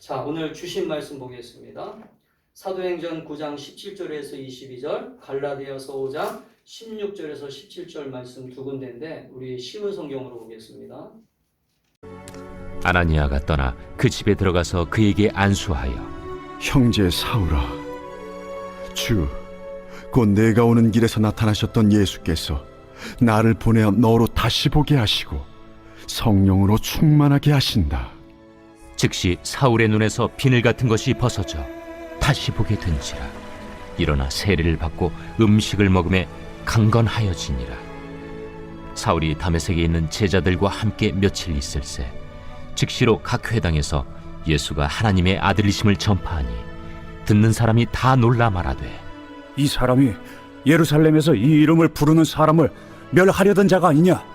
자, 오늘 주신 말씀 보겠습니다. 사도행전 9장 17절에서 22절, 갈라디아서 5장 16절에서 17절 말씀 두 군데인데 우리 신문 성경으로 보겠습니다. 아나니아가 떠나 그 집에 들어가서 그에게 안수하여 형제 사울아, 주, 곧 내가 오는 길에서 나타나셨던 예수께서 나를 보내어 너로 다시 보게 하시고 성령으로 충만하게 하신다. 즉시 사울의 눈에서 비늘 같은 것이 벗어져 다시 보게 된지라. 일어나 세례를 받고 음식을 먹음에 강건하여지니라. 사울이 다메섹에 있는 제자들과 함께 며칠 있을새 즉시로 각 회당에서 예수가 하나님의 아들이심을 전파하니 듣는 사람이 다 놀라 말하되, 이 사람이 예루살렘에서 이 이름을 부르는 사람을 멸하려던 자가 아니냐?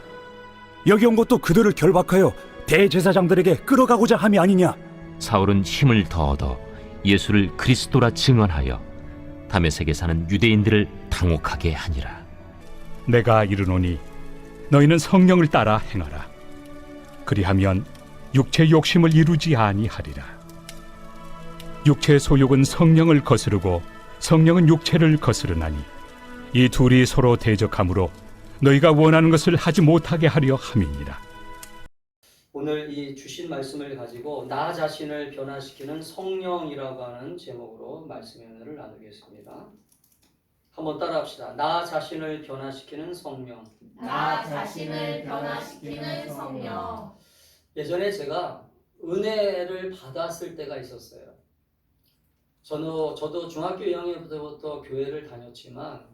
여기 온 것도 그들을 결박하여 대제사장들에게 끌어가고자 함이 아니냐? 사울은 힘을 더 얻어 예수를 그리스도라 증언하여 다메섹에 사는 유대인들을 당혹하게 하니라. 내가 이르노니 너희는 성령을 따라 행하라. 그리하면 육체 욕심을 이루지 아니하리라. 육체의 소욕은 성령을 거스르고 성령은 육체를 거스르나니 이 둘이 서로 대적하므로 너희가 원하는 것을 하지 못하게 하려 함이니라. 오늘 이 주신 말씀을 가지고 나 자신을 변화시키는 성령이라고 하는 제목으로 말씀의 은혜를 나누겠습니다. 한번 따라합시다. 나 자신을 변화시키는 성령. 나 자신을 변화시키는 성령. 예전에 제가 은혜를 받았을 때가 있었어요. 저도 중학교 2학년 때부터 교회를 다녔지만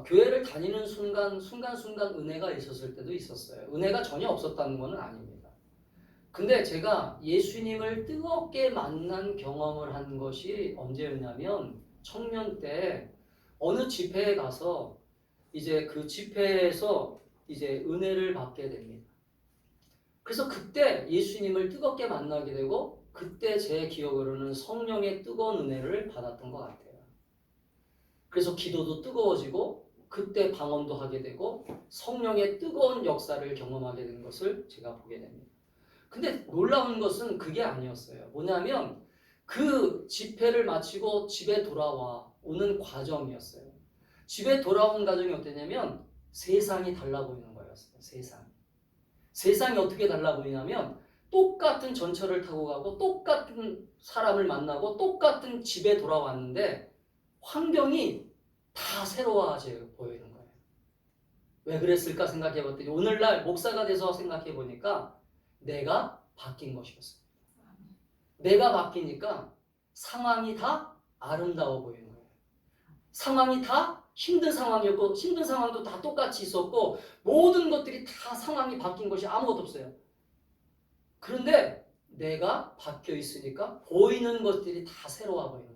교회를 다니는 순간 은혜가 있었을 때도 있었어요. 은혜가 전혀 없었다는 것은 아닙니다. 근데 제가 예수님을 뜨겁게 만난 경험을 한 것이 언제였냐면 청년 때 어느 집회에 가서 이제 그 집회에서 이제 은혜를 받게 됩니다. 그래서 그때 예수님을 뜨겁게 만나게 되고 그때 제 기억으로는 성령의 뜨거운 은혜를 받았던 것 같아요. 그래서 기도도 뜨거워지고 그때 방언도 하게 되고 성령의 뜨거운 역사를 경험하게 된 것을 제가 보게 됩니다. 근데 놀라운 것은 그게 아니었어요. 뭐냐면 그 집회를 마치고 집에 돌아와 오는 과정이었어요. 집에 돌아온 과정이 어땠냐면 세상이 달라 보이는 거였어요. 세상이 어떻게 달라 보이냐면 똑같은 전철을 타고 가고 똑같은 사람을 만나고 똑같은 집에 돌아왔는데 환경이 다 새로워져 보이는 거예요. 왜 그랬을까 생각해 봤더니 오늘날 목사가 돼서 생각해 보니까 내가 바뀐 것이었습니다. 내가 바뀌니까 상황이 다 아름다워 보이는 거예요. 상황이 다 힘든 상황이었고 힘든 상황도 다 똑같이 있었고 모든 것들이 다 상황이 바뀐 것이 아무것도 없어요. 그런데 내가 바뀌어 있으니까 보이는 것들이 다 새로워 보이는 거예요.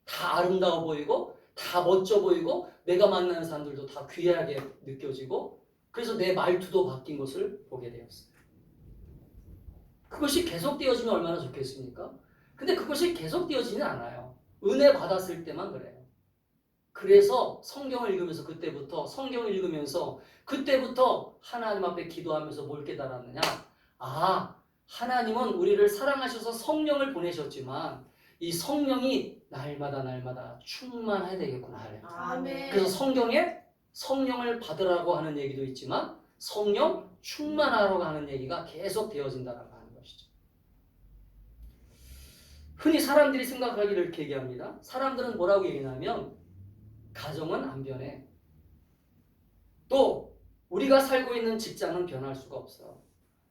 다 아름다워 보이고 다 멋져 보이고 내가 만나는 사람들도 다 귀하게 느껴지고 그래서 내 말투도 바뀐 것을 보게 되었어요. 그것이 계속되어지면 얼마나 좋겠습니까? 근데 그것이 계속되어지는 않아요. 은혜 받았을 때만 그래요. 그래서 성경을 읽으면서 그때부터 하나님 앞에 기도하면서 뭘 깨달았느냐? 아, 하나님은 우리를 사랑하셔서 성령을 보내셨지만 이 성령이 날마다 충만해야 되겠구나. 아멘. 그래서 성경에 성령을 받으라고 하는 얘기도 있지만 성령 충만하라고 하는 얘기가 계속 되어진다라고 하는 것이죠. 흔히 사람들이 생각하기를 이렇게 얘기합니다. 사람들은 뭐라고 얘기하냐면 가정은 안 변해. 또 우리가 살고 있는 직장은 변할 수가 없어.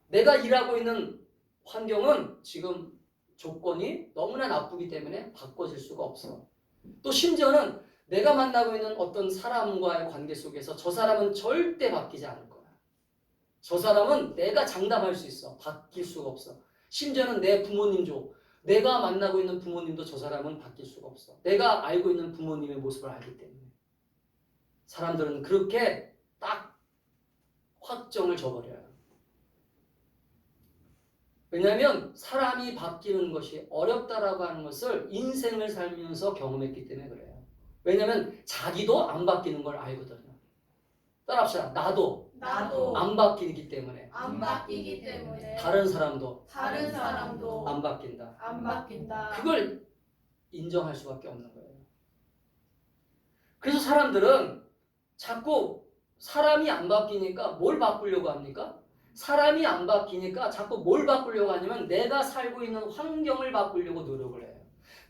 내가 일하고 있는 환경은 지금 조건이 너무나 나쁘기 때문에 바꿔질 수가 없어. 또 심지어는 내가 만나고 있는 어떤 사람과의 관계 속에서 저 사람은 절대 바뀌지 않을 거야. 저 사람은 내가 장담할 수 있어. 바뀔 수가 없어. 심지어는 내 부모님도 내가 만나고 있는 부모님도 저 사람은 바뀔 수가 없어. 내가 알고 있는 부모님의 모습을 알기 때문에. 사람들은 그렇게 딱 확정을 줘버려요. 왜냐하면 사람이 바뀌는 것이 어렵다라고 하는 것을 인생을 살면서 경험했기 때문에 그래요. 왜냐하면 자기도 안 바뀌는 걸 알거든요. 따라합시다. 나도 나도 안 바뀌기 때문에 안 바뀌기 때문에 다른 사람도 다른 사람도 안 바뀐다. 안 바뀐다. 그걸 인정할 수밖에 없는 거예요. 그래서 사람들은 자꾸 사람이 안 바뀌니까 뭘 바꾸려고 합니까? 사람이 안 바뀌니까 자꾸 뭘 바꾸려고 하냐면 내가 살고 있는 환경을 바꾸려고 노력을 해요.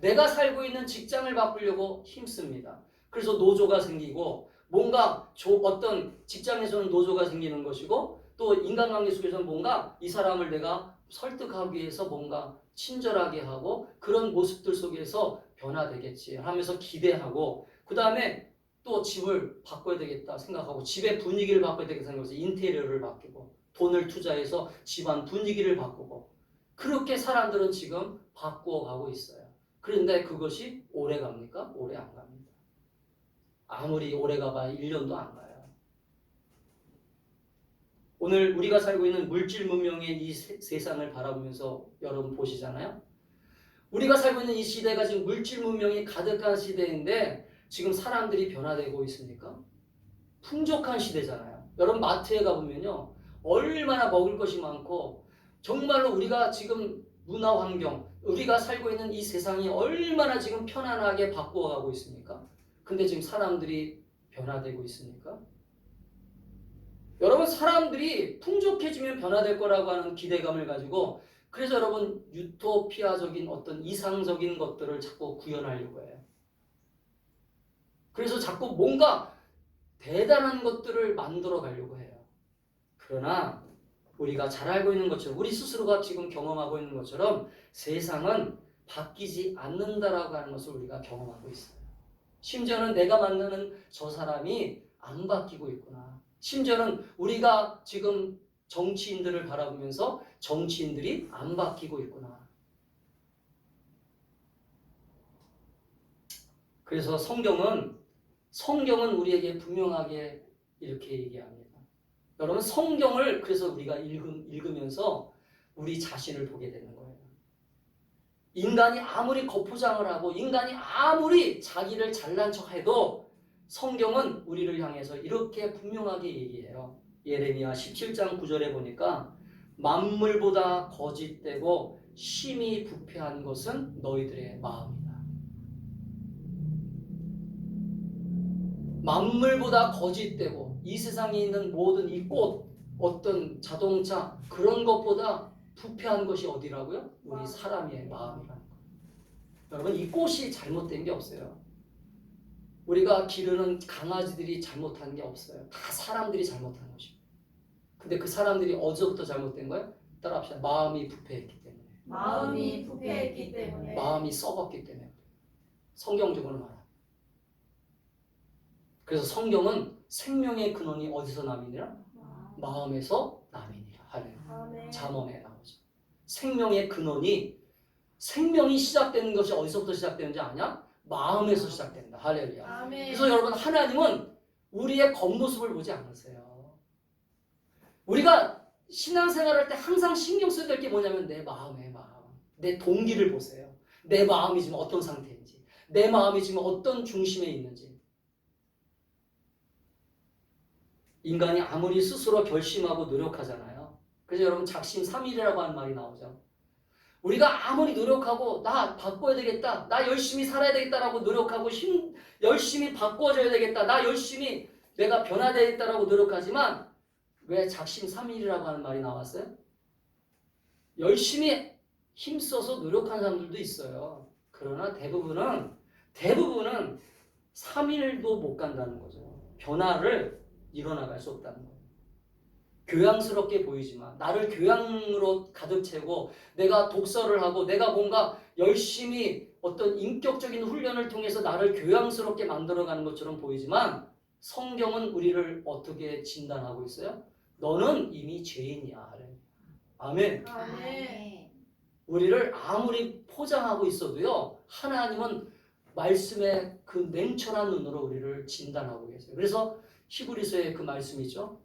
내가 살고 있는 직장을 바꾸려고 힘씁니다. 그래서 노조가 생기고 뭔가 어떤 직장에서는 노조가 생기는 것이고 또 인간관계 속에서는 뭔가 이 사람을 내가 설득하기 위해서 뭔가 친절하게 하고 그런 모습들 속에서 변화되겠지 하면서 기대하고 그 다음에 또 집을 바꿔야 되겠다 생각하고 집의 분위기를 바꿔야 되겠다 생각해서 인테리어를 바꾸고 돈을 투자해서 집안 분위기를 바꾸고 그렇게 사람들은 지금 바꾸어가고 있어요. 그런데 그것이 오래 갑니까? 오래 안 갑니다. 아무리 오래 가봐야 1년도 안 가요. 오늘 우리가 살고 있는 물질 문명의 이 세상을 바라보면서 여러분 보시잖아요. 우리가 살고 있는 이 시대가 지금 물질 문명이 가득한 시대인데 지금 사람들이 변화되고 있습니까? 풍족한 시대잖아요. 여러분 마트에 가보면요. 얼마나 먹을 것이 많고 정말로 우리가 지금 문화 환경, 우리가 살고 있는 이 세상이 얼마나 지금 편안하게 바꾸어가고 있습니까? 근데 지금 사람들이 변화되고 있습니까? 여러분 사람들이 풍족해지면 변화될 거라고 하는 기대감을 가지고 그래서 여러분 유토피아적인 어떤 이상적인 것들을 자꾸 구현하려고 해요. 그래서 자꾸 뭔가 대단한 것들을 만들어 가려고 해요. 그러나 우리가 잘 알고 있는 것처럼 우리 스스로가 지금 경험하고 있는 것처럼 세상은 바뀌지 않는다라고 하는 것을 우리가 경험하고 있어요. 심지어는 내가 만나는 저 사람이 안 바뀌고 있구나. 심지어는 우리가 지금 정치인들을 바라보면서 정치인들이 안 바뀌고 있구나. 그래서 성경은 우리에게 분명하게 이렇게 얘기합니다. 여러분 성경을 그래서 우리가 읽으면서 우리 자신을 보게 되는 거예요. 인간이 아무리 거푸장을 하고 인간이 아무리 자기를 잘난 척해도 성경은 우리를 향해서 이렇게 분명하게 얘기해요. 예레미야 17장 9절에 보니까 만물보다 거짓되고 심히 부패한 것은 너희들의 마음이다. 만물보다 거짓되고 이 세상에 있는 모든 이 꽃, 어떤 자동차 그런 것보다 부패한 것이 어디라고요? 우리 사람의 마음이라는 거예요. 여러분 이 꽃이 잘못된 게 없어요. 우리가 기르는 강아지들이 잘못한 게 없어요. 다 사람들이 잘못한 것이고. 근데 그 사람들이 어디서부터 잘못된 거예요? 따라합시다. 마음이 부패했기 때문에. 마음이 부패했기 때문에 마음이 썩었기 때문에. 성경적으로 말합니다. 그래서 성경은 생명의 근원이 어디서 남이니라? 마음에서 남이니라. 할렐루야. 아멘. 잠언에 나오죠. 생명의 근원이 생명이 시작되는 것이 어디서부터 시작되는지 아냐? 마음에서 시작된다. 할렐루야. 아멘. 그래서 여러분 하나님은 우리의 겉모습을 보지 않으세요. 우리가 신앙생활할 때 항상 신경 써야 될 게 뭐냐면 내 마음의 마음. 내 동기를 보세요. 내 마음이 지금 어떤 상태인지. 내 마음이 지금 어떤 중심에 있는지. 인간이 아무리 스스로 결심하고 노력하잖아요. 그래서 여러분 작심삼일이라고 하는 말이 나오죠. 우리가 아무리 노력하고 나 바꿔야 되겠다. 나 열심히 살아야 되겠다라고 노력하고 열심히 바꿔줘야 되겠다. 나 열심히 내가 변화되겠다라고 노력하지만 왜 작심삼일이라고 하는 말이 나왔어요? 열심히 힘써서 노력한 사람들도 있어요. 그러나 대부분은 3일도 못 간다는 거죠. 변화를 이뤄나갈 수 없다는 거예요. 교양스럽게 보이지만 나를 교양으로 가득 채우고 내가 독서를 하고 내가 뭔가 열심히 어떤 인격적인 훈련을 통해서 나를 교양스럽게 만들어가는 것처럼 보이지만 성경은 우리를 어떻게 진단하고 있어요? 너는 이미 죄인이야. 아멘. 아멘. 우리를 아무리 포장하고 있어도요 하나님은 말씀의 그 냉철한 눈으로 우리를 진단하고 계세요. 그래서 히브리서의 그 말씀이죠.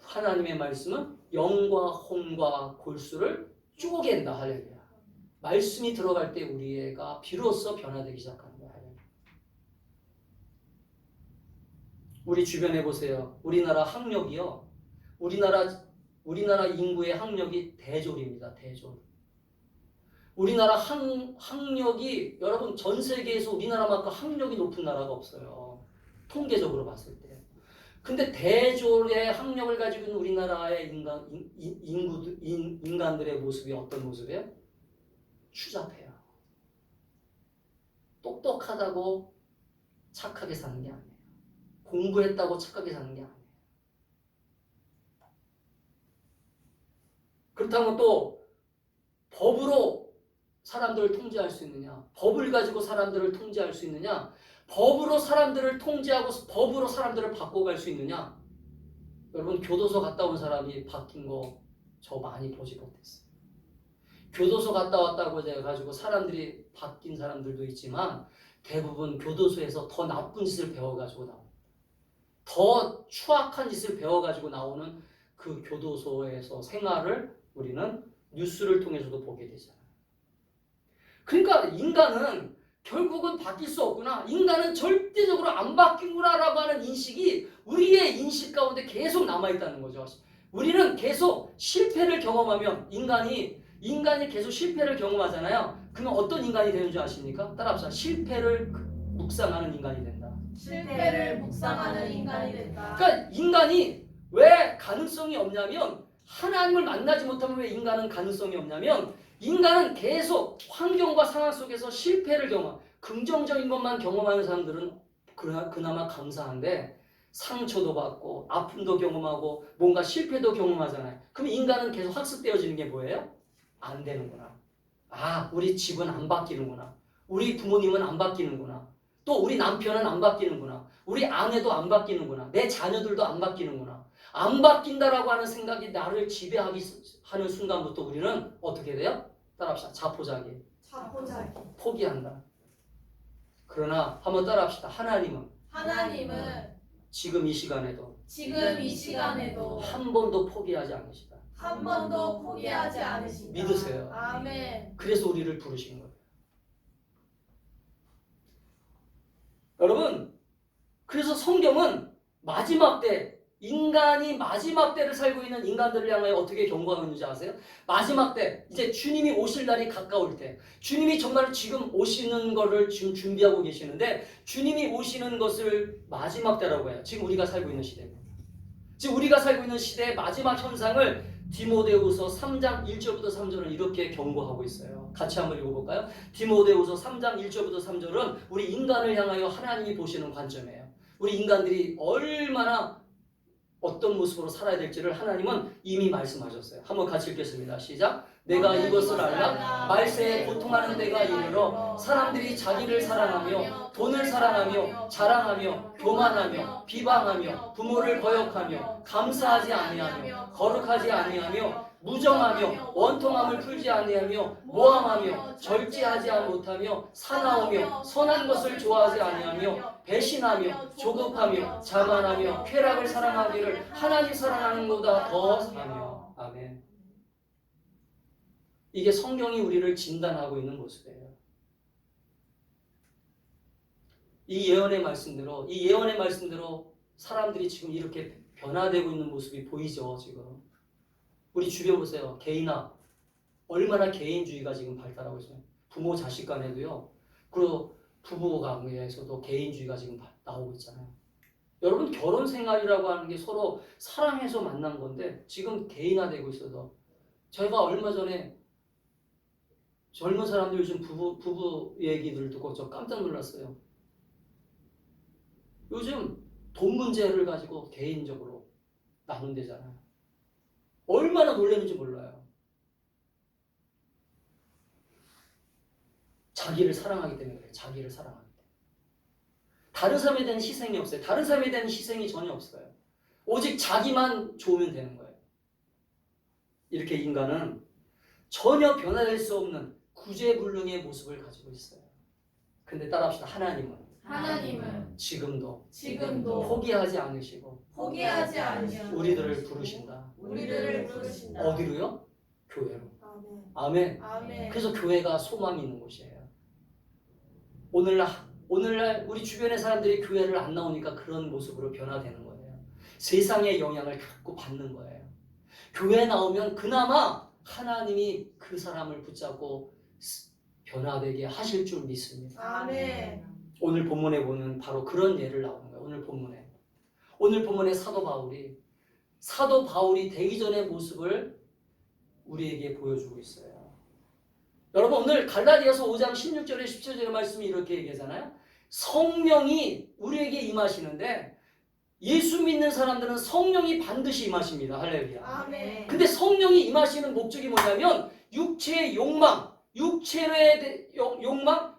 하나님의 말씀은 영과 혼과 골수를 쪼갠다. 할렐루야. 말씀이 들어갈 때 우리가 비로소 변화되기 시작하는 거야. 할렐루야. 우리 주변에 보세요. 우리나라 학력이요. 우리나라 인구의 학력이 대졸입니다. 대졸. 우리나라 학력이 여러분 전 세계에서 우리나라만큼 학력이 높은 나라가 없어요. 통계적으로 봤을 때. 근데 대졸의 학력을 가지고 있는 우리나라의 인간들의 모습이 어떤 모습이에요? 추잡해요. 똑똑하다고 착하게 사는 게 아니에요. 공부했다고 착하게 사는 게 아니에요. 그렇다면 또 법으로 사람들을 통제할 수 있느냐? 법을 가지고 사람들을 통제할 수 있느냐? 법으로 사람들을 통제하고 법으로 사람들을 바꿔갈 수 있느냐? 여러분 교도소 갔다 온 사람이 바뀐 거 저 많이 보지 못했어요. 교도소 갔다 왔다고 해가지고 사람들이 바뀐 사람들도 있지만 대부분 교도소에서 더 나쁜 짓을 배워가지고 나옵니다. 더 추악한 짓을 배워가지고 나오는 그 교도소에서 생활을 우리는 뉴스를 통해서도 보게 되잖아요. 그러니까 인간은 결국은 바뀔 수 없구나. 인간은 절대적으로 안 바뀌구나라고 하는 인식이 우리의 인식 가운데 계속 남아있다는 거죠. 우리는 계속 실패를 경험하면 인간이 계속 실패를 경험하잖아요. 그러면 어떤 인간이 되는 줄 아십니까? 따라합시다. 실패를 묵상하는 인간이 된다. 실패를 묵상하는 인간이 된다. 그러니까 인간이 왜 가능성이 없냐면 하나님을 만나지 못하면 왜 인간은 가능성이 없냐면 인간은 계속 환경과 상황 속에서 실패를 긍정적인 것만 경험하는 사람들은 그나마 감사한데 상처도 받고 아픔도 경험하고 뭔가 실패도 경험하잖아요. 그럼 인간은 계속 학습되어지는 게 뭐예요? 안 되는구나. 아, 우리 집은 안 바뀌는구나. 우리 부모님은 안 바뀌는구나. 또 우리 남편은 안 바뀌는구나. 우리 아내도 안 바뀌는구나. 내 자녀들도 안 바뀌는구나. 안 바뀐다라고 하는 생각이 나를 지배하기 하는 순간부터 우리는 어떻게 돼요? 따라합시다. 자포자기. 포기한다. 그러나 한번 따라합시다. 하나님은 지금 이 시간에도 한 한 번도 포기하지 않으시다. 번도 포기하지 않으신다. 믿으세요. 아멘. 그래서 우리를 부르신 거예요. 여러분, 그래서 성경은 마지막 때, 인간이 마지막 때를 살고 있는 인간들을 향하여 어떻게 경고하고 있는지 아세요? 마지막 때, 이제 주님이 오실 날이 가까울 때, 주님이 정말 지금 오시는 거를 지금 준비하고 계시는데, 주님이 오시는 것을 마지막 때라고 해요. 지금 우리가 살고 있는 시대입니다. 지금 우리가 살고 있는 시대의 마지막 현상을 디모데후서 3장 1절부터 3절은 이렇게 경고하고 있어요. 같이 한번 읽어볼까요? 디모데후서 3장 1절부터 3절은 우리 인간을 향하여 하나님이 보시는 관점이에요. 우리 인간들이 얼마나 어떤 모습으로 살아야 될지를 하나님은 이미 말씀하셨어요. 한번 같이 읽겠습니다. 시작. 내가 이것을 알라 말세에 고통하는 때가 이르러 사람들이 자기를 사랑하며 돈을 사랑하며 자랑하며 교만하며 비방하며 부모를 거역하며 감사하지 아니하며 거룩하지 아니하며 무정하며 원통함을 풀지 아니하며 모함하며 절제하지 못하며 사나우며 선한 것을 좋아하지 아니하며 배신하며 조급하며 자만하며 쾌락을 사랑하기를 하나님 사랑하는 것보다 더 사며. 아멘. 이게 성경이 우리를 진단하고 있는 모습이에요. 이 예언의 말씀대로 사람들이 지금 이렇게 변화되고 있는 모습이 보이죠. 지금 우리 주변 보세요. 개인화 얼마나 개인주의가 지금 발달하고 있어요. 부모 자식 간에도요. 그리고 부부 관계에서도 개인주의가 지금 나오고 있잖아요. 여러분 결혼 생활이라고 하는 게 서로 사랑해서 만난 건데 지금 개인화되고 있어서 제가 얼마 전에 젊은 사람들 요즘 부부 얘기들 듣고 저 깜짝 놀랐어요. 요즘 돈 문제를 가지고 개인적으로 나눈대잖아요. 얼마나 놀랐는지 몰라요. 자기를 사랑하기 때문에 그래요. 자기를 사랑하기 때문에. 다른 사람에 대한 희생이 없어요. 다른 사람에 대한 희생이 전혀 없어요. 오직 자기만 좋으면 되는 거예요. 이렇게 인간은 전혀 변화될 수 없는 구제불능의 모습을 가지고 있어요. 근데 따라합시다. 하나님은 지금도 포기하지 않으시고 우리들을 부르신다. 어디로요? 교회로. 아멘. 그래서 교회가 소망이 있는 곳이에요. 오늘날 우리 주변의 사람들이 교회를 안 나오니까 그런 모습으로 변화되는 거예요. 세상의 영향을 자꾸 받는 거예요. 교회 나오면 그나마 하나님이 그 사람을 붙잡고 변화되게 하실 줄 믿습니다. 아멘. 오늘 본문에 보면 바로 그런 예를 나오는 거예요. 오늘 본문에 사도 바울이 되기 전의 모습을 우리에게 보여주고 있어요. 여러분, 오늘 갈라디아서 5장 16절에 17절의 말씀이 이렇게 얘기하잖아요. 성령이 우리에게 임하시는데 예수 믿는 사람들은 성령이 반드시 임하십니다. 할렐루야. 아멘. 근데 성령이 임하시는 목적이 뭐냐면 육체의 욕망,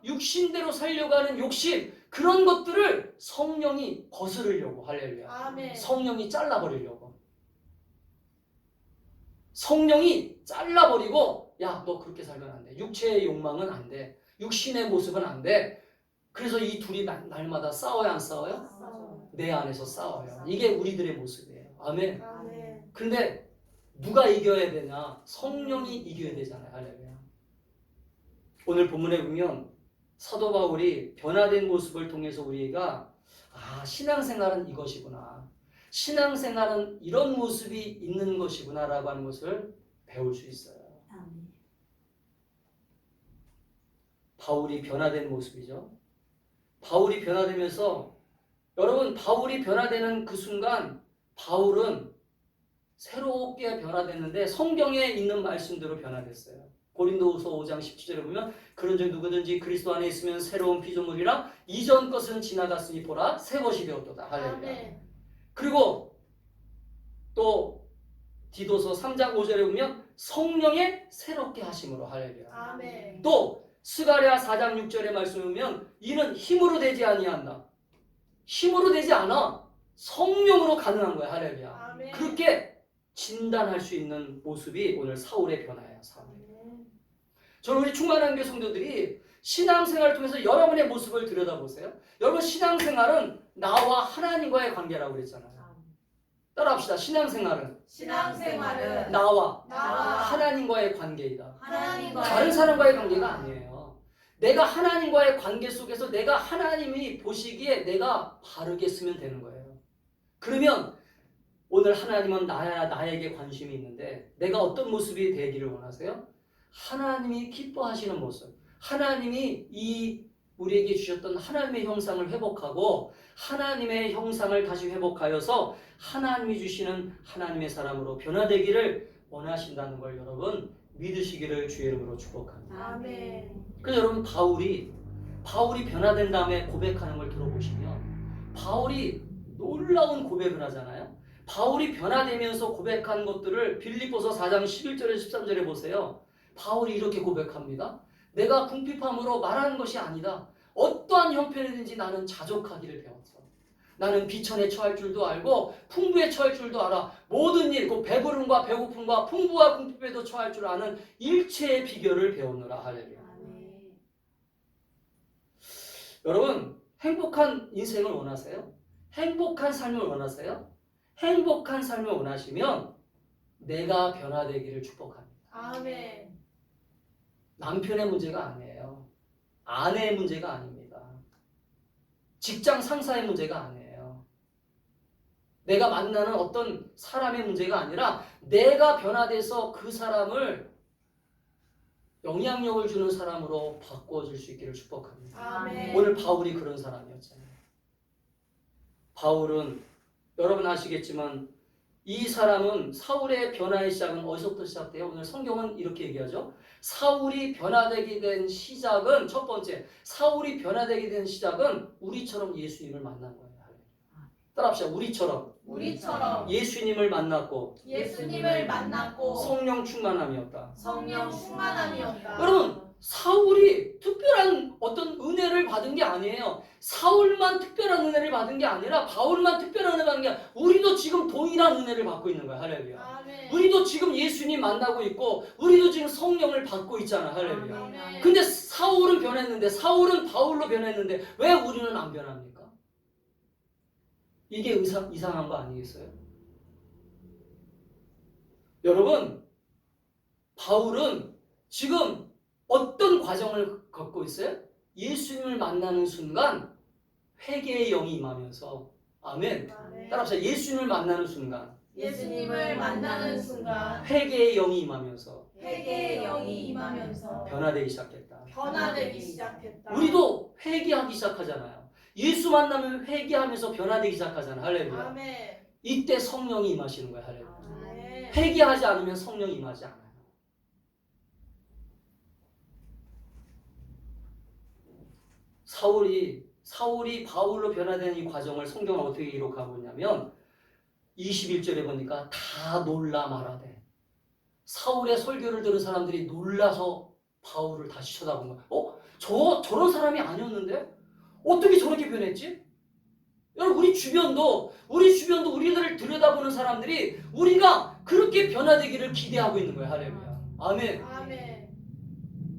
육신대로 살려고 하는 욕심, 그런 것들을 성령이 거스르려고. 할렐루야. 아멘. 성령이 잘라버리려고. 성령이 잘라버리고, 야, 너 그렇게 살면 안 돼. 육체의 욕망은 안 돼. 육신의 모습은 안 돼. 그래서 이 둘이 날마다 싸워요, 안 싸워요? 내 안에서 싸워요. 이게 우리들의 모습이에요. 아멘. 아멘. 근데 누가 이겨야 되냐? 성령이 이겨야 되잖아요. 할렐루야. 오늘 본문에 보면 사도 바울이 변화된 모습을 통해서 우리가 신앙생활은 이것이구나. 신앙생활은 이런 모습이 있는 것이구나 라고 하는 것을 배울 수 있어요. 바울이 변화된 모습이죠. 바울이 변화되면서 여러분, 바울이 변화되는 그 순간 바울은 새롭게 변화됐는데 성경에 있는 말씀대로 변화됐어요. 고린도후서 5장 17절에 보면 그런즉 누구든지 그리스도 안에 있으면 새로운 피조물이라 이전 것은 지나갔으니 보라 새 것이 되었도다. 할렐루야. 아멘. 그리고 또 디도서 3장 5절에 보면 성령의 새롭게 하심으로. 할렐루야. 아멘. 또 스가랴 4장 6절의 말씀을 보면 이는 힘으로 되지 아니한다. 힘으로 되지 않아. 성령으로 가능한 거야. 할렐루야. 아멘. 그렇게 진단할 수 있는 모습이 오늘 사울의 변화예요. 저는 우리 충만한 교회 성도들이 신앙생활을 통해서 여러분의 모습을 들여다보세요. 여러분, 신앙생활은 나와 하나님과의 관계라고 그랬잖아요. 따라합시다. 신앙생활은 나와 하나님과의 관계이다. 하나님과 다른 사람과의 관계가 아니에요. 내가 하나님과의 관계 속에서 내가 하나님이 보시기에 내가 바르게 쓰면 되는 거예요. 그러면 오늘 하나님은 나에게 관심이 있는데 내가 어떤 모습이 되기를 원하세요? 하나님이 기뻐하시는 모습, 하나님이 우리에게 주셨던 하나님의 형상을 회복하고 하나님의 형상을 다시 회복하여서 하나님이 주시는 하나님의 사람으로 변화되기를 원하신다는 걸 여러분 믿으시기를 주의 이름으로 축복합니다. 아멘. 그래서 여러분, 바울이 변화된 다음에 고백하는 걸 들어보시면 바울이 놀라운 고백을 하잖아요. 바울이 변화되면서 고백한 것들을 빌립보서 4장 11절에 13절에 보세요. 바울이 이렇게 고백합니다. 내가 궁핍함으로 말하는 것이 아니다. 어떠한 형편이든지 나는 자족하기를 배웠어. 나는 비천에 처할 줄도 알고 풍부에 처할 줄도 알아. 모든 일, 그 배부름과 배고픔과 풍부와 궁핍에도 처할 줄 아는 일체의 비결을 배우느라. 할렐루야. 여러분, 행복한 인생을 원하세요? 행복한 삶을 원하세요? 행복한 삶을 원하시면 내가 변화되기를 축복합니다. 아멘. 남편의 문제가 아니에요. 아내의 문제가 아닙니다. 직장 상사의 문제가 아니에요. 내가 만나는 어떤 사람의 문제가 아니라 내가 변화돼서 그 사람을 영향력을 주는 사람으로 바꿔줄 수 있기를 축복합니다. 아멘. 오늘 바울이 그런 사람이었잖아요. 바울은 여러분 아시겠지만 이 사람은 사울의 변화의 시작은 어디서부터 시작돼요? 오늘 성경은 이렇게 얘기하죠. 사울이 변화되게 된 시작은, 첫 번째, 사울이 변화되게 된 시작은 우리처럼 예수님을 만난 거예요. 따라합시다. 우리처럼 예수님을 만났고 성령 충만함이었다. 여러분, 사울이 특별한 어떤 은혜를 받은 게 아니에요. 사울만 특별한 은혜를 받은 게 아니라 바울만 특별한 은혜를 받은 게 아니라 우리도 지금 동일한 은혜를 받고 있는 거야. 할렐루야. 아멘. 우리도 지금 예수님 만나고 있고 우리도 지금 성령을 받고 있잖아. 할렐루야. 아멘. 근데 사울은 변했는데, 사울은 바울로 변했는데 왜 우리는 안 변합니까? 이게 이상한 거 아니겠어요? 여러분, 바울은 지금 어떤 과정을 겪고 있어요? 예수님을 만나는 순간 회개의 영이 임하면서 아멘. 아멘. 따라합시다. 예수님을 만나는 순간 예수님을 만나는 순간 회개의 영이 임하면서 회개의 영이 임하면서 변화되기 시작했다. 변화되기 시작했다. 우리도 회개하기 시작하잖아요. 예수 만나면 회개하면서 변화되기 시작하잖아요. 할렐루야. 아멘. 이때 성령이 임하시는 거예요. 할렐루야. 아멘. 회개하지 않으면 성령이 임하지 않아요. 사울이 바울로 변화되는 이 과정을 성경은 어떻게 기록하고 있냐면 21절에 보니까 다 놀라 말하되 사울의 설교를 들은 사람들이 놀라서 바울을 다시 쳐다본 거야. 저런 사람이 아니었는데? 어떻게 저렇게 변했지? 여러분 우리 주변도 우리들을 들여다보는 사람들이 우리가 그렇게 변화되기를 기대하고 있는 거야. 할렐루야. 아멘. 아멘.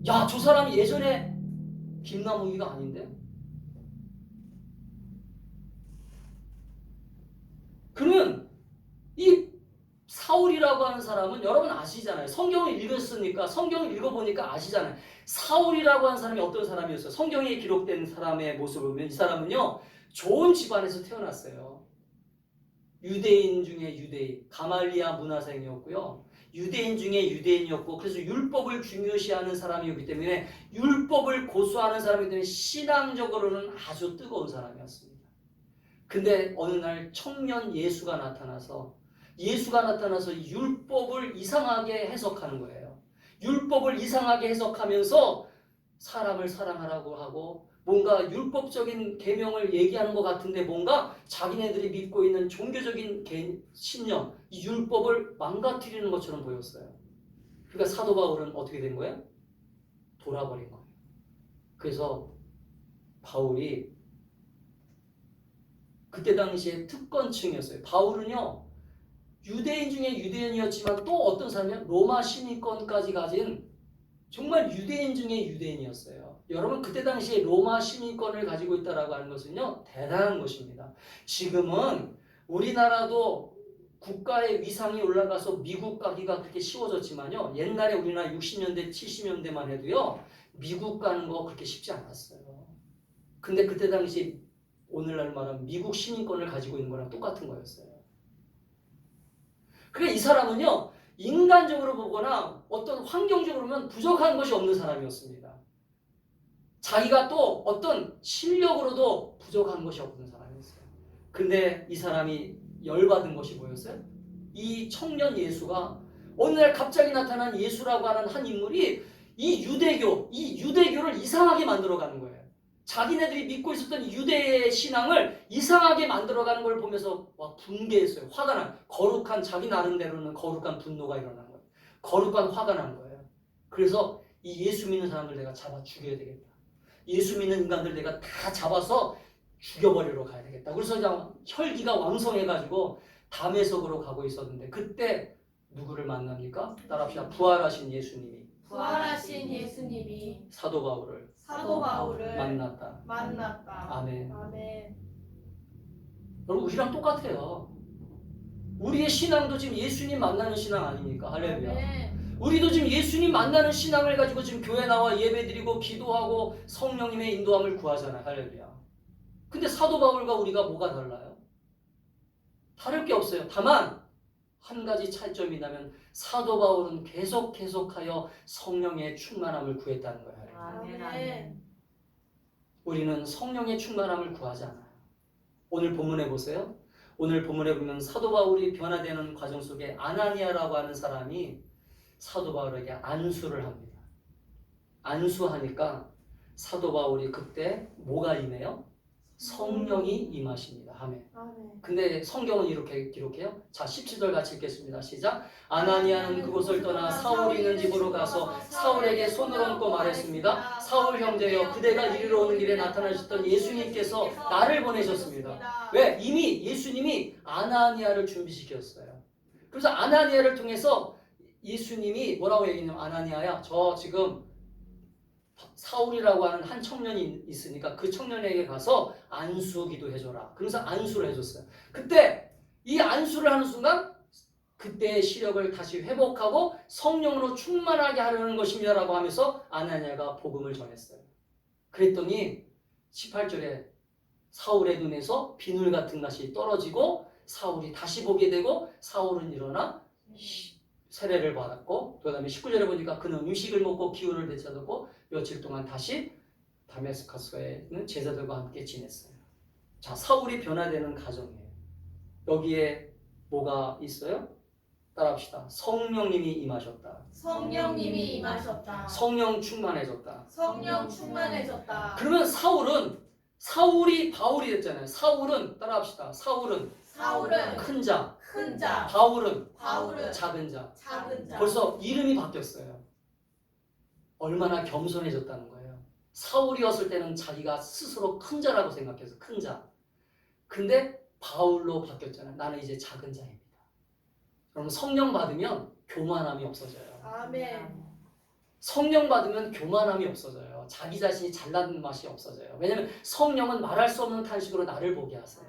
야, 저 사람이 예전에 김남욱이가 아닌데? 그러면 이 사울이라고 하는 사람은 여러분 아시잖아요. 성경을 읽었으니까, 성경을 읽어보니까 아시잖아요. 사울이라고 하는 사람이 어떤 사람이었어요? 성경에 기록된 사람의 모습을 보면 이 사람은요, 좋은 집안에서 태어났어요. 유대인 중에 유대인, 가말리아 문화생이었고요. 유대인 중에 유대인이었고, 그래서 율법을 중요시하는 사람이었기 때문에 율법을 고수하는 사람이기 때문에 신앙적으로는 아주 뜨거운 사람이었습니다. 근데 어느 날 청년 예수가 나타나서 율법을 이상하게 해석하는 거예요. 율법을 이상하게 해석하면서 사람을 사랑하라고 하고 뭔가 율법적인 계명을 얘기하는 것 같은데 뭔가 자기네들이 믿고 있는 종교적인 신념, 이 율법을 망가뜨리는 것처럼 보였어요. 그러니까 사도 바울은 어떻게 된 거예요? 돌아버린 거예요. 그래서 바울이 그때 당시에 특권층이었어요. 바울은요, 유대인 중에 유대인이었지만 또 어떤 사람이요? 로마 시민권까지 가진 정말 유대인 중에 유대인이었어요. 여러분 그때 당시에 로마 시민권을 가지고 있다라고 하는 것은요, 대단한 것입니다. 지금은 우리나라도 국가의 위상이 올라가서 미국 가기가 그렇게 쉬워졌지만요, 옛날에 우리나라 60년대 70년대만 해도요, 미국 가는 거 그렇게 쉽지 않았어요. 근데 그때 당시 오늘날 말하면 미국 시민권을 가지고 있는 거랑 똑같은 거였어요. 그러니까 이 사람은요, 인간적으로 보거나 어떤 환경적으로 보면 부족한 것이 없는 사람이었습니다. 자기가 또 어떤 실력으로도 부족한 것이 없는 사람이었어요. 근데 이 사람이 열받은 것이 뭐였어요? 이 청년 예수가 어느 날 갑자기 나타난 예수라고 하는 한 인물이 이 유대교를 이상하게 만들어가는 거예요. 자기네들이 믿고 있었던 유대의 신앙을 이상하게 만들어가는 걸 보면서 와, 분개했어요. 화가 난, 거룩한, 자기 나름대로는 거룩한 분노가 일어난 거예요. 거룩한 화가 난 거예요. 그래서 이 예수 믿는 사람들 내가 잡아 죽여야 되겠다. 예수 믿는 인간들 내가 다 잡아서 죽여버리러 가야 되겠다. 그래서 그냥 혈기가 왕성해가지고 다메섹으로 가고 있었는데 그때 누구를 만납니까? 따라합시다. 부활하신 예수님이 부활하신 예수님이 사도 바울을 만났다. 아멘. 아멘. 여러분 우리랑 똑같아요. 우리의 신앙도 지금 예수님 만나는 신앙 아닙니까? 할렐루야. 아멘. 우리도 지금 예수님 만나는 신앙을 가지고 지금 교회 나와 예배드리고 기도하고 성령님의 인도함을 구하잖아요. 할렐루야. 근데 사도 바울과 우리가 뭐가 달라요? 다를 게 없어요. 다만 한 가지 차이점이 있다면 사도 바울은 계속하여 성령의 충만함을 구했다는 거예요. 아멘. 우리는 성령의 충만함을 구하지 않아요. 오늘 본문에 보세요. 오늘 본문에 보면 사도 바울이 변화되는 과정 속에 아나니아라고 하는 사람이 사도 바울에게 안수를 합니다. 안수하니까 사도 바울이 그때 뭐가 임해요? 성령이 임하십니다. 아멘. 아멘. 근데 성경은 이렇게 기록해요. 자, 17절 같이 읽겠습니다. 시작. 아나니아는 그곳을 떠나 사울이 있는 집으로 가서 사울에게 손을 얹고 말했습니다. 사울 형제여, 그대가 이리로 오는 길에 나타나셨던 예수님께서 나를 보내셨습니다. 왜? 이미 예수님이 아나니아를 준비시켰어요. 그래서 아나니아를 통해서 예수님이 뭐라고 얘기했냐면, 아나니아야, 저 지금 사울이라고 하는 한 청년이 있으니까 그 청년에게 가서 안수기도 해줘라. 그래서 안수를 해줬어요. 그때 이 안수를 하는 순간 그때의 시력을 다시 회복하고 성령으로 충만하게 하려는 것입니다 라고 하면서 아나니아가 복음을 전했어요. 그랬더니 18절에 사울의 눈에서 비늘 같은 것이 떨어지고 사울이 다시 보게 되고 사울은 일어나 세례를 받았고 그 다음에 19절에 보니까 그는 음식을 먹고 기운을 되찾았고 며칠 동안 다시 다메스커스에 있는 제자들과 함께 지냈어요. 자, 사울이 변화되는 과정이에요. 여기에 뭐가 있어요? 따라합시다. 성령님이 임하셨다. 성령님이 임하셨다. 성령 충만해졌다. 성령 충만해졌다. 그러면 사울이 바울이 됐잖아요. 사울은 따라합시다. 사울은 사울은 큰 자, 큰 자, 바울은 바울은 작은 자. 작은 자. 벌써 이름이 바뀌었어요. 얼마나 겸손해졌다는 거예요. 사울이었을 때는 자기가 스스로 큰 자라고 생각해서 큰 자. 근데 바울로 바뀌었잖아요. 나는 이제 작은 자입니다. 그럼 성령 받으면 교만함이 없어져요. 아멘. 성령 받으면 교만함이 없어져요. 자기 자신이 잘난 맛이 없어져요. 왜냐하면 성령은 말할 수 없는 탄식으로 나를 보게 하세요.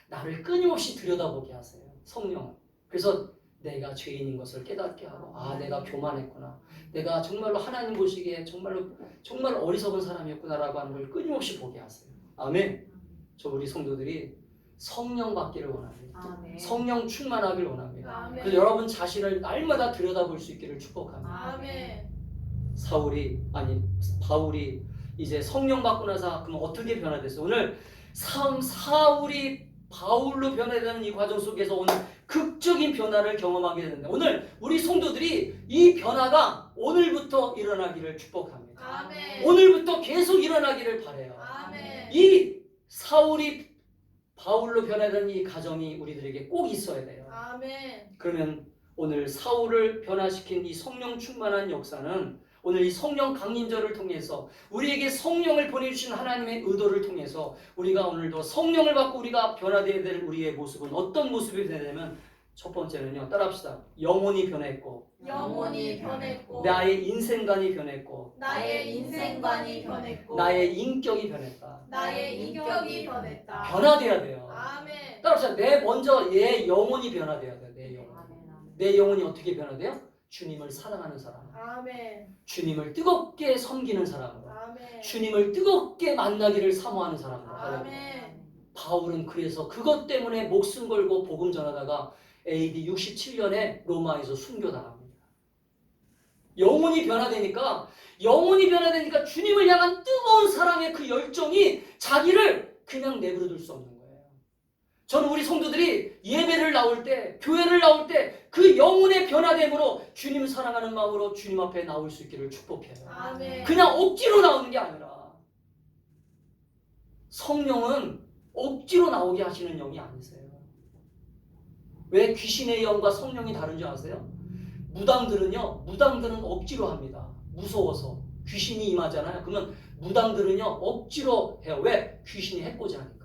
나를 끊임없이 들여다보게 하세요. 성령은. 그래서 내가 죄인인 것을 깨닫게 하고 아 내가 교만했구나. 내가 정말로 하나님 보시기에 정말 어리석은 사람이었구나라고 하는 걸 끊임없이 보게 하세요. 아멘. 저 우리 성도들이 성령 받기를 원합니다. 아멘. 성령 충만하길 원합니다. 아멘. 그래서 여러분 자신을 날마다 들여다볼 수 있기를 축복합니다. 아멘. 바울이 이제 성령 받고 나서 그럼 어떻게 변화됐어요? 오늘 사울이 바울로 변화되는 이 과정 속에서 오늘 극적인 변화를 경험하게 되는데 오늘 우리 성도들이 이 변화가 오늘부터 일어나기를 축복합니다. 아멘. 오늘부터 계속 일어나기를 바라요. 아멘. 이 사울이 바울로 변화되는 이 과정이 우리들에게 꼭 있어야 돼요. 아멘. 그러면 오늘 사울을 변화시킨 이 성령 충만한 역사는 오늘 이 성령 강림절을 통해서 우리에게 성령을 보내주신 하나님의 의도를 통해서 우리가 오늘도 성령을 받고 우리가 변화되어야 될 우리의 모습은 어떤 모습이 되냐면 첫 번째는요. 따라합시다. 영혼이 변했고 영혼이 변했고 나의 인생관이 변했고 나의 인생관이 변했고 나의 인격이 변했다. 나의 인격이 변했다. 변화돼야 돼요. 아멘. 따라합시다. 먼저 내 영혼이 변화돼야 돼요. 내 영혼. 내 영혼이 어떻게 변화돼요? 주님을 사랑하는 사람. 아멘. 주님을 뜨겁게 섬기는 사람으로. 아멘. 주님을 뜨겁게 만나기를 사모하는 사람으로. 아멘. 바울은 그래서 그것 때문에 목숨 걸고 복음 전하다가 AD 67년에 로마에서 순교당합니다. 영혼이 변화되니까 주님을 향한 뜨거운 사랑의 그 열정이 자기를 그냥 내버려둘 수 없는 거예요. 저는 우리 성도들이 예배를 나올 때, 교회를 나올 때 그 영혼의 변화됨으로 주님을 사랑하는 마음으로 주님 앞에 나올 수 있기를 축복해요. 아멘. 그냥 억지로 나오는 게 아니라 성령은 억지로 나오게 하시는 영이 아니세요. 왜 귀신의 영과 성령이 다른지 아세요? 무당들은 억지로 합니다. 무서워서. 귀신이 임하잖아요. 그러면 무당들은요 억지로 해요. 왜? 귀신이 해코지 하니까.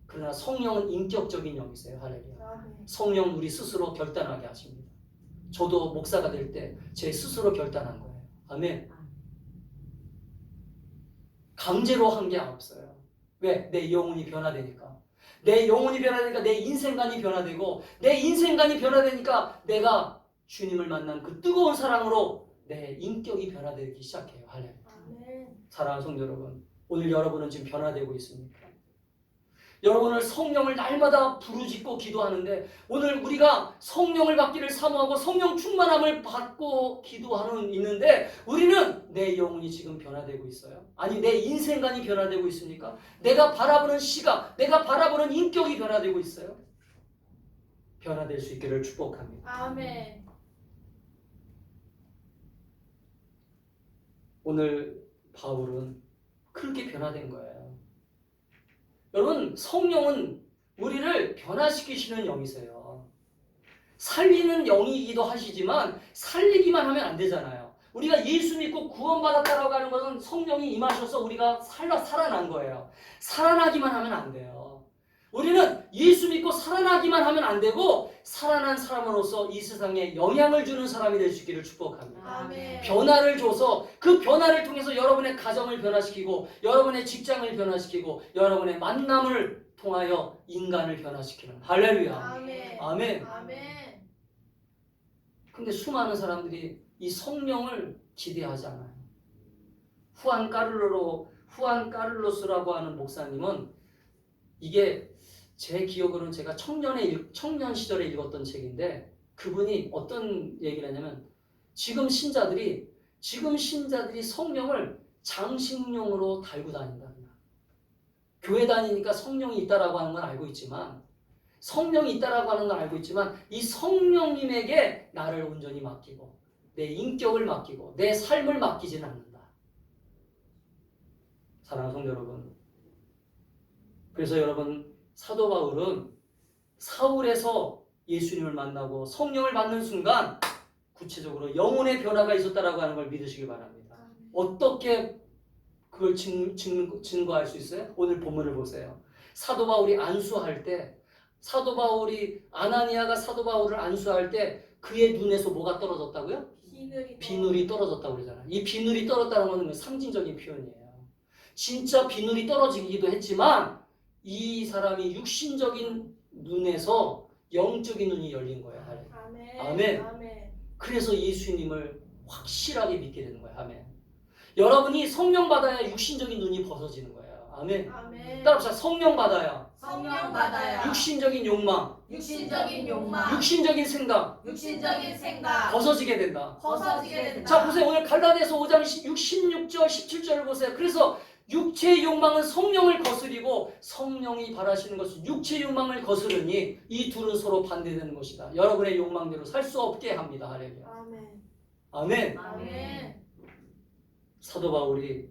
그러나 성령은 인격적인 영이세요. 할렐루야. 아멘. 성령 우리 스스로 결단하게 하십니다. 저도 목사가 될 때 제 스스로 결단한 거예요. 아멘. 강제로 한 게 없어요. 왜? 내 영혼이 변화되니까. 내 영혼이 변화되니까 내 인생관이 변화되고 내 인생관이 변화되니까 내가 주님을 만난 그 뜨거운 사랑으로 내 인격이 변화되기 시작해요. 할렐루야. 아멘. 사랑하는 성도 여러분, 오늘 여러분은 지금 변화되고 있습니까? 여러분을 성령을 날마다 부르짖고 기도하는데 오늘 우리가 성령을 받기를 사모하고 성령 충만함을 받고 기도하는 있는데 우리는 내 영혼이 지금 변화되고 있어요? 아니 내 인생관이 변화되고 있습니까? 내가 바라보는 시각, 내가 바라보는 인격이 변화되고 있어요? 변화될 수 있기를 축복합니다. 아멘. 오늘 바울은 그렇게 변화된 거예요. 여러분 성령은 우리를 변화시키시는 영이세요. 살리는 영이기도 하시지만 살리기만 하면 안 되잖아요. 우리가 예수 믿고 구원받았다라고 하는 것은 성령이 임하셔서 우리가 살아난 거예요. 살아나기만 하면 안 돼요. 우리는 예수 믿고 살아나기만 하면 안 되고 살아난 사람으로서 이 세상에 영향을 주는 사람이 될 수 있기를 축복합니다. 아멘. 변화를 줘서 그 변화를 통해서 여러분의 가정을 변화시키고 여러분의 직장을 변화시키고 여러분의 만남을 통하여 인간을 변화시키는 할렐루야. 아멘. 아멘. 아멘. 근데 수많은 사람들이 이 성령을 기대하지 않아요. 후안 까를로스라고 하는 목사님은 이게 제 기억으로는 제가 청년 시절에 읽었던 책인데 그분이 어떤 얘기를 하냐면 지금 신자들이 성령을 장식용으로 달고 다닌다. 교회 다니니까 성령이 있다라고 하는 건 알고 있지만 이 성령님에게 나를 온전히 맡기고 내 인격을 맡기고 내 삶을 맡기지는 않는다. 사랑하는 성도 여러분, 그래서 여러분 사도 바울은 사울에서 예수님을 만나고 성령을 받는 순간 구체적으로 영혼의 변화가 있었다라고 하는 걸 믿으시기 바랍니다. 어떻게 그걸 증거할 수 있어요? 오늘 본문을 보세요. 사도 바울이 안수할 때 아나니아가 사도 바울을 안수할 때 그의 눈에서 뭐가 떨어졌다고요? 비늘이 떨어졌다고 그러잖아요. 이 비늘이 떨어졌다는 것은 상징적인 표현이에요. 진짜 비늘이 떨어지기도 했지만 이 사람이 육신적인 눈에서 영적인 눈이 열린 거예요. 아멘. 그래서 예수님을 확실하게 믿게 되는 거예요. 아멘. 여러분이 성령 받아야 육신적인 눈이 벗어지는 거예요. 아멘. 따라합시다. 성령 받아야 육신적인 욕망, 육신적인 생각 벗어지게 된다. 자, 보세요. 오늘 갈라디아서 5장 16절 17절을 보세요. 그래서 육체의 욕망은 성령을 거스리고 성령이 바라시는 것은 육체의 욕망을 거스르니 이 둘은 서로 반대되는 것이다. 여러분의 욕망대로 살 수 없게 합니다. 할렐루야. 아멘. 사도 바울이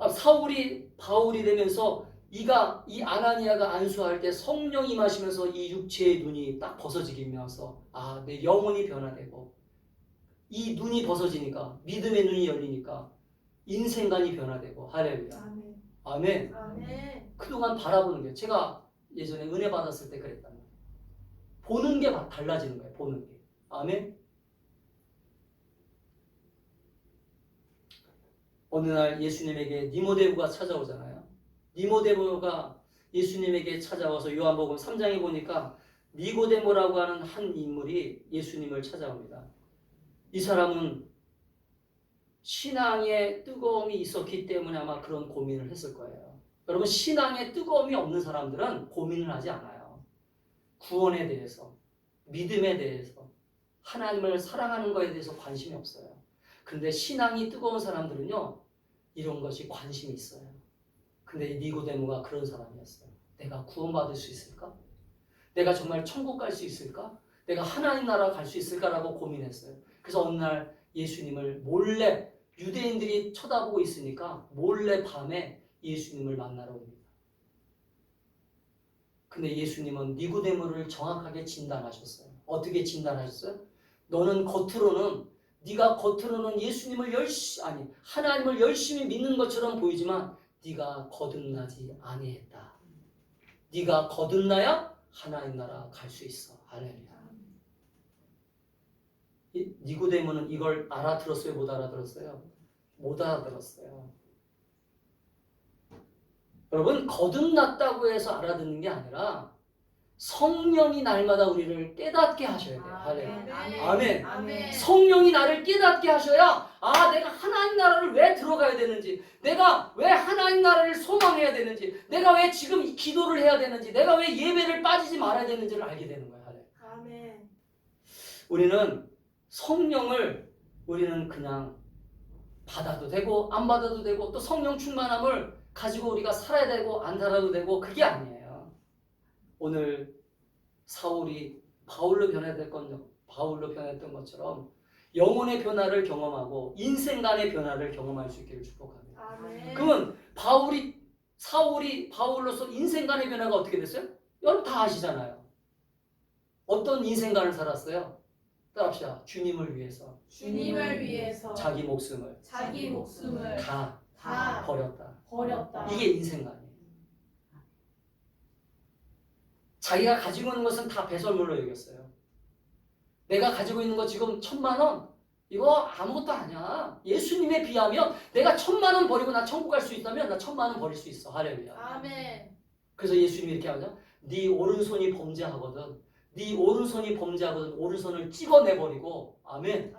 사울이 바울이 되면서 이 아나니아가 안수할 때 성령이 임하시면서 이 육체의 눈이 딱 벗어지면서 내 영혼이 변화되고 이 눈이 벗어지니까 믿음의 눈이 열리니까 인생관이 변화되고 할렐루야. 아멘. 그동안 바라보는 게 제가 예전에 은혜 받았을 때 그랬단 말이에요. 보는 게 달라지는 거예요. 보는 게. 아멘. 어느 날 예수님에게 니모데모가 찾아오잖아요. 니모데모가 예수님에게 찾아와서 요한복음 3장에 보니까 니고데모라고 하는 한 인물이 예수님을 찾아옵니다. 이 사람은 신앙에 뜨거움이 있었기 때문에 아마 그런 고민을 했을 거예요. 여러분, 신앙에 뜨거움이 없는 사람들은 고민을 하지 않아요. 구원에 대해서, 믿음에 대해서, 하나님을 사랑하는 것에 대해서 관심이 없어요. 근데 신앙이 뜨거운 사람들은요, 이런 것이 관심이 있어요. 근데 니고데모가 그런 사람이었어요. 내가 구원받을 수 있을까? 내가 정말 천국 갈 수 있을까? 내가 하나님 나라 갈 수 있을까라고 고민했어요. 그래서 어느 날 예수님을 몰래, 유대인들이 쳐다보고 있으니까 몰래 밤에 예수님을 만나러 옵니다. 근데 예수님은 니고데모를 정확하게 진단하셨어요. 어떻게 진단하셨어요? 네가 겉으로는 예수님을 하나님을 열심히 믿는 것처럼 보이지만 네가 거듭나지 아니했다. 네가 거듭나야 하나님 나라 갈 수 있어. 할렐루야. 니고데모는 이걸 알아들었어요? 못 알아들었어요? 못 알아들었어요. 여러분, 거듭났다고 해서 알아듣는 게 아니라 성령이 날마다 우리를 깨닫게 하셔야 돼요. 할렐루야. 아멘. 성령이 나를 깨닫게 하셔야 내가 하나님 나라를 왜 들어가야 되는지, 내가 왜 하나님 나라를 소망해야 되는지, 내가 왜 지금 기도를 해야 되는지, 내가 왜 예배를 빠지지 말아야 되는지를 알게 되는 거예요. 할렐루야. 우리는 성령을 그냥 받아도 되고 안 받아도 되고 또 성령 충만함을 가지고 우리가 살아야 되고 안 살아도 되고 그게 아니에요. 오늘 사울이 바울로 변했던 것처럼 영혼의 변화를 경험하고 인생관의 변화를 경험할 수 있기를 축복합니다. 그러면 사울이 바울로서 인생관의 변화가 어떻게 됐어요? 여러분 다 아시잖아요. 어떤 인생관을 살았어요? 따라합시다. 주님을 위해서 자기 목숨을 다 버렸다. 이게 인생관이에요. 자기가 가지고 있는 것은 다 배설물로 여겼어요. 내가 가지고 있는 거 지금 1,000만 원 이거 아무것도 아니야. 예수님에 비하면 내가 1,000만 원 버리고 나 천국 갈 수 있다면 나 1,000만 원 버릴 수 있어. 할렐루야. 아멘. 그래서 예수님이 이렇게 하죠. 네 오른손이 범죄하거든 오른손을 찍어내버리고 아멘.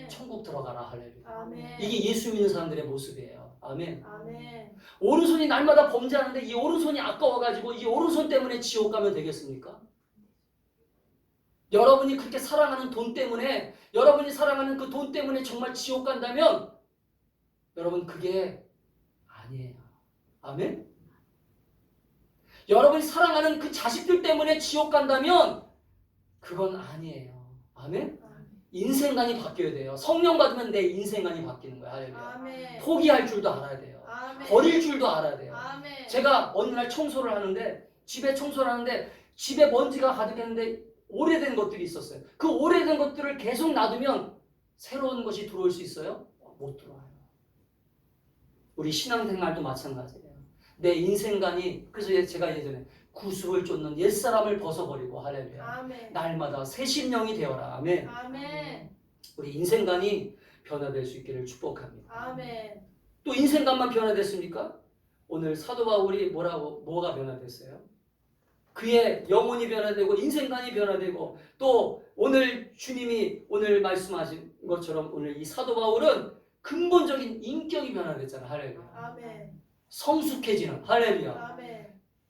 천국 들어가라. 할렐루야. 아멘. 이게 예수 믿는 사람들의 모습이에요. 아멘. 아멘. 오른손이 날마다 범죄하는데 이 오른손이 아까워가지고 이 오른손 때문에 지옥 가면 되겠습니까? 여러분이 그렇게 사랑하는 돈 때문에, 여러분이 사랑하는 그 돈 때문에 정말 지옥 간다면 여러분 그게 아니에요. 아멘? 여러분이 사랑하는 그 자식들 때문에 지옥 간다면 그건 아니에요. 아멘? 인생관이 바뀌어야 돼요. 성령 받으면 내 인생관이 바뀌는 거야. 할렐루야. 아멘. 포기할 줄도 알아야 돼요. 아멘. 버릴 줄도 알아야 돼요. 아멘. 제가 어느 날 청소를 하는데, 집에 청소를 하는데 집에 먼지가 가득했는데 오래된 것들이 있었어요. 그 오래된 것들을 계속 놔두면 새로운 것이 들어올 수 있어요? 못 들어와요. 우리 신앙생활도 마찬가지예요. 내 인생관이, 그래서 제가 예전에 구습을 쫓는 옛사람을 벗어버리고, 할렐루야, 아멘. 날마다 새 심령이 되어라. 아멘. 아멘. 우리 인생관이 변화될 수 있기를 축복합니다. 아멘. 또 인생관만 변화됐습니까? 오늘 사도 바울이 뭐가 변화됐어요? 그의 영혼이 변화되고 인생관이 변화되고, 또 오늘 주님이 오늘 말씀하신 것처럼 오늘 이 사도 바울은 근본적인 인격이 변화됐잖아요. 할렐루야. 아멘. 성숙해지는, 할렐루야. 아멘.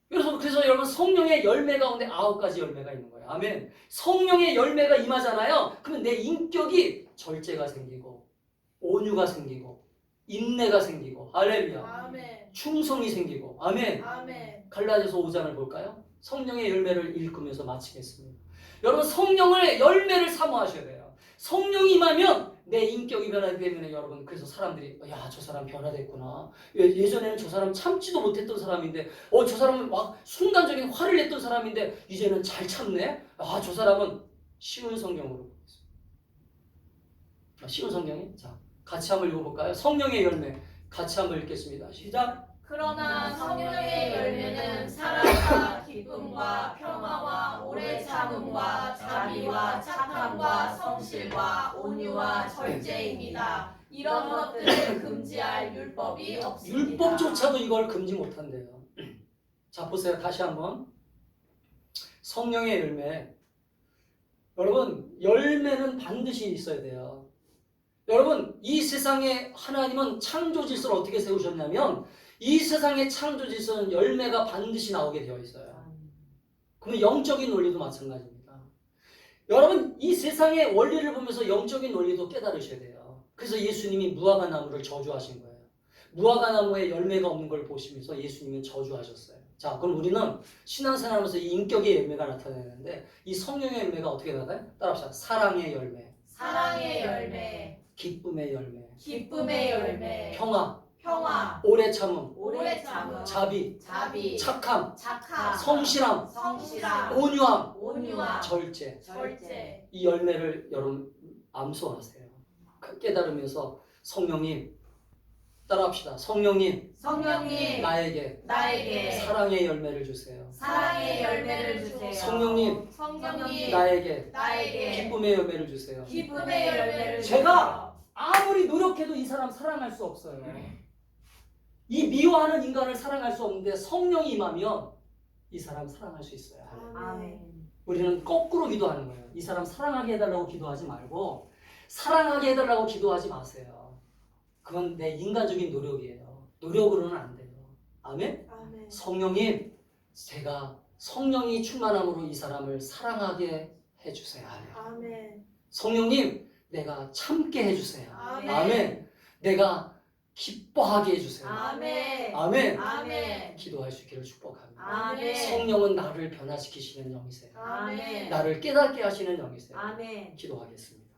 그래서 여러분 성령의 열매 가운데 9가지 열매가 있는 거예요. 아멘. 성령의 열매가 임하잖아요. 그러면 내 인격이 절제가 생기고, 온유가 생기고, 인내가 생기고, 할렐루야. 아멘. 충성이 생기고, 아멘. 아멘. 갈라디아서 5장을 볼까요? 성령의 열매를 읽으면서 마치겠습니다. 여러분 성령의 열매를 사모하셔야 돼요. 성령이 임하면 내 인격이 변하기 때문에 여러분, 그래서 사람들이 야, 저 사람 변화됐구나. 예전에는 저 사람 참지도 못했던 사람인데 저 사람은 막 순간적인 화를 냈던 사람인데 이제는 잘 참네. 아, 저 사람은 쉬운 성경으로 보겠습니다. 쉬운 성경이? 자, 같이 한번 읽어볼까요? 성령의 열매 같이 한번 읽겠습니다. 시작. 그러나 성령의 열매는 사랑과 기쁨과 평화와 오래 참음과 자비와 착함과 성실과 온유와 절제입니다. 이런 것들을 금지할 율법이 없습니다. 율법조차도 이걸 금지 못한대요. 자, 보세요. 다시 한번. 성령의 열매. 여러분, 열매는 반드시 있어야 돼요. 여러분, 이 세상에 하나님은 창조 질서를 어떻게 세우셨냐면, 이 세상의 창조 질서는 열매가 반드시 나오게 되어 있어요. 그러면 영적인 논리도 마찬가지입니다. 여러분, 이 세상의 원리를 보면서 영적인 논리도 깨달으셔야 돼요. 그래서 예수님이 무화과 나무를 저주하신 거예요. 무화과 나무에 열매가 없는 걸 보시면서 예수님은 저주하셨어요. 자, 그럼 우리는 신앙생활하면서 이 인격의 열매가 나타나는데, 이 성령의 열매가 어떻게 나타나요? 따라합시다. 사랑의 열매, 사랑의 열매, 기쁨의 열매, 기쁨의 열매, 평화, 평화, 오래 참음, 오래 참음, 자비, 자비, 착함, 착함, 성실함, 성실함, 온유함, 온유함, 절제. 절제. 이 열매를 여러분 암송하세요. 깨달으면서 성령님, 따라합시다. 성령님, 성령님, 나에게 나에게 사랑의 열매를 주세요. 사랑의 열매를 주세요. 성령님, 성령님, 나에게 나에게 기쁨의 열매를 주세요. 기쁨의 열매를 제가 아무리 노력해도 이 사람 사랑할 수 없어요. 이 미워하는 인간을 사랑할 수 없는데 성령이 임하면 이 사람 사랑할 수 있어요. 아멘. 우리는 거꾸로 기도하는 거예요. 이 사람 사랑하게 해달라고 기도하지 말고 사랑하게 해달라고 기도하지 마세요. 그건 내 인간적인 노력이에요. 노력으로는 안 돼요. 아멘? 아멘. 성령님, 제가 성령이 충만함으로 이 사람을 사랑하게 해주세요. 아멘. 성령님, 내가 참게 해주세요. 아멘. 아멘. 내가 기뻐하게 해주세요. 아멘. 아멘. 아멘. 기도할 수 있기를 축복합니다. 아멘. 성령은 나를 변화시키시는 영이세요. 아멘. 나를 깨닫게 하시는 영이세요. 아멘. 기도하겠습니다.